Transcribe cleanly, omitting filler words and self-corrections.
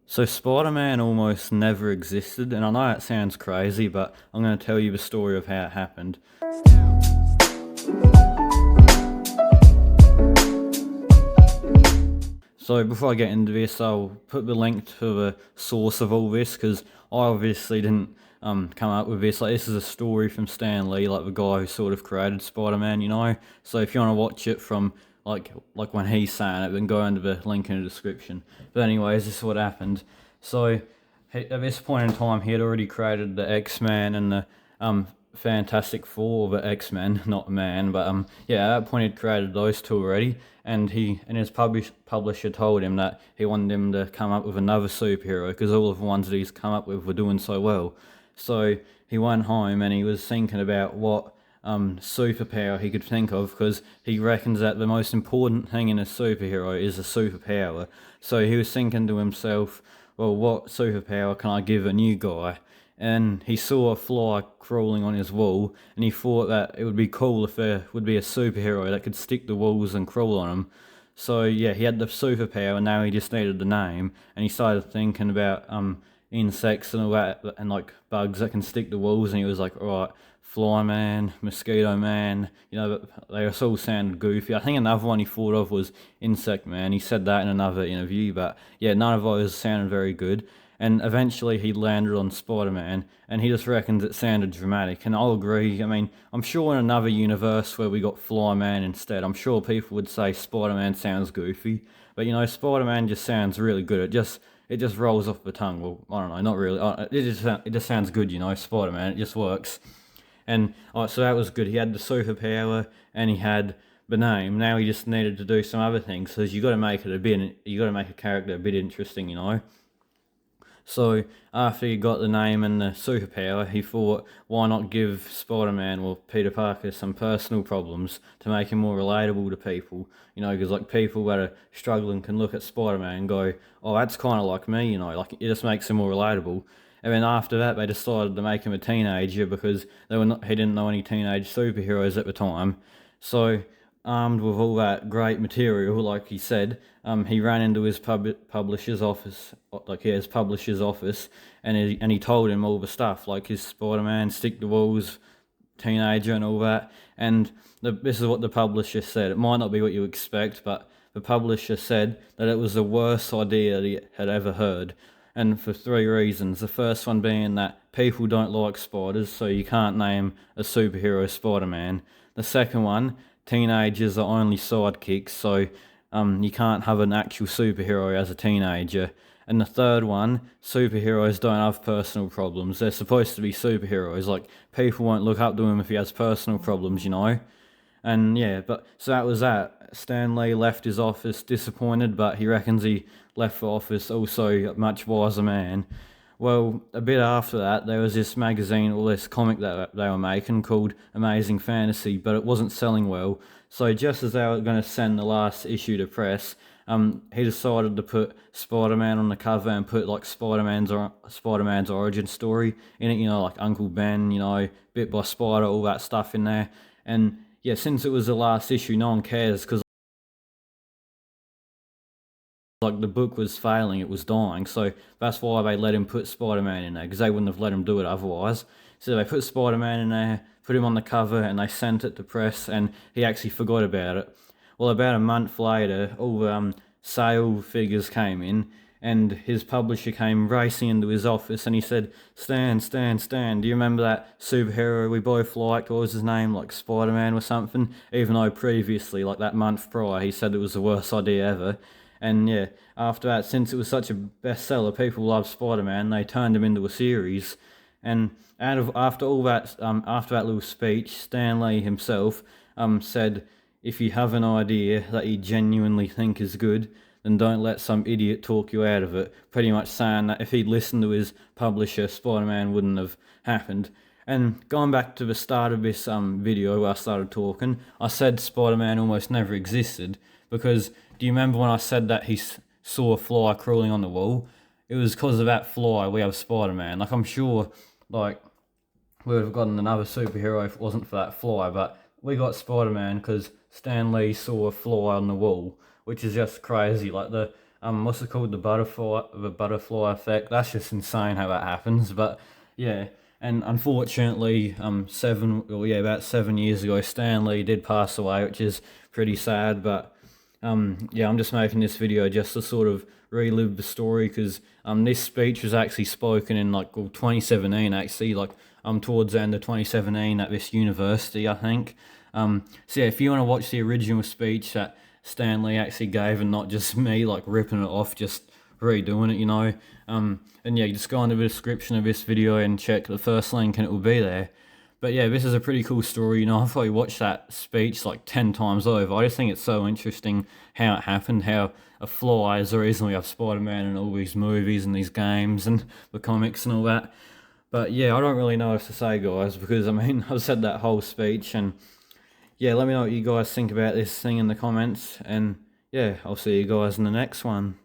So Spider-Man almost never existed, and I know it sounds crazy, but I'm going to tell you the story of how it happened. So before I get into this, I'll put the link to the source of all this because I obviously didn't come up with this. Like, this is a story from Stan Lee, like the guy who sort of created Spider-Man, you know. So if you want to watch it from like when he's saying it, then go under the link in the description. But anyways, this is what happened. So at this point in time, he had already created the X-Men and the Fantastic Four, the X-Men, not man, but yeah, at that point he'd created those two already, and his publisher told him that he wanted him to come up with another superhero because all of the ones that he's come up with were doing so well. So he went home and he was thinking about what superpower he could think of because he reckons that the most important thing in a superhero is a superpower. So he was thinking to himself, well, what superpower can I give a new guy? And he saw a fly crawling on his wall, and he thought that it would be cool if there would be a superhero that could stick to walls and crawl on them. So yeah, he had the superpower, and now he just needed the name. And he started thinking about insects and all that, and like bugs that can stick to walls. And he was like, all right, fly man, mosquito man. You know, they all sounded goofy. I think another one he thought of was insect man. He said that in another interview, but yeah, none of those sounded very good. And eventually he landed on Spider-Man, and he just reckons it sounded dramatic. And I'll agree. I mean, I'm sure in another universe where we got Flyman instead, I'm sure people would say Spider-Man sounds goofy. But you know, Spider-Man just sounds really good. It just rolls off the tongue. Well, I don't know, not really. It just sounds good, you know, Spider-Man. It just works. And so that was good. He had the superpower and he had the name. Now he just needed to do some other things. So you got to make it a bit. You got to make a character a bit interesting, you know. So after he got the name and the superpower, he thought, why not give Spider-Man or Peter Parker some personal problems to make him more relatable to people? You know, because like people that are struggling can look at Spider-Man and go, oh, that's kind of like me, you know, like it just makes him more relatable. And then after that, they decided to make him a teenager because he didn't know any teenage superheroes at the time. So armed with all that great material, like he said, he ran into his publisher's office, his publisher's office, and he told him all the stuff, like his Spider-Man, stick to walls, teenager, and all that. And this is what the publisher said. It might not be what you expect, but the publisher said that it was the worst idea that he had ever heard, and for three reasons. The first one being that people don't like spiders, so you can't name a superhero Spider-Man. The second one, teenagers are only sidekicks, so you can't have an actual superhero as a teenager. And the third one, superheroes don't have personal problems. They're supposed to be superheroes. Like, people won't look up to him if he has personal problems, you know? And yeah, but so that was that. Stan Lee left his office disappointed, but he reckons he left the office also a much wiser man. Well, a bit after that, there was this magazine or this comic that they were making called Amazing Fantasy, but it wasn't selling well. So just as they were going to send the last issue to press, he decided to put Spider-Man on the cover and put like Spider-Man's origin story in it. You know, like Uncle Ben, you know, bit by spider, all that stuff in there. And yeah, since it was the last issue, no one cares because like the book was failing, it was dying. So that's why they let him put Spider-Man in there because they wouldn't have let him do it otherwise. So they put Spider-Man in there, put him on the cover, and they sent it to press, and he actually forgot about it. Well, about a month later, all the sale figures came in, and his publisher came racing into his office, and he said, Stan, do you remember that superhero we both liked? What was his name? Like Spider-Man or something? Even though previously, like that month prior, he said it was the worst idea ever. And yeah, after that, since it was such a bestseller, people loved Spider-Man. They turned him into a series, and after that little speech, Stan Lee himself said, "If you have an idea that you genuinely think is good, then don't let some idiot talk you out of it." Pretty much saying that if he'd listened to his publisher, Spider-Man wouldn't have happened. And going back to the start of this video where I started talking, I said Spider-Man almost never existed because do you remember when I said that saw a fly crawling on the wall? It was because of that fly we have Spider-Man. Like, I'm sure, like, we would have gotten another superhero if it wasn't for that fly, but we got Spider-Man because Stan Lee saw a fly on the wall, which is just crazy. Like, the what's it called, the butterfly effect. That's just insane how that happens. But yeah, and unfortunately, about 7 years ago, Stan Lee did pass away, which is pretty sad. But yeah, I'm just making this video just to sort of relive the story, because this speech was actually spoken in 2017, actually, towards the end of 2017 at this university, I think. So yeah, if you want to watch the original speech that Stan Lee actually gave, and not just me ripping it off, just redoing it, and yeah, just go into the description of this video and check the first link and it will be there. But yeah, this is a pretty cool story. I've probably watched that speech 10 times over. I just think it's so interesting how it happened, how a fly is the reason we have Spider-Man in all these movies and these games and the comics and all that. But yeah, I don't really know what to say, guys, because I mean, I've said that whole speech, and yeah, let me know what you guys think about this thing in the comments, and yeah, I'll see you guys in the next one.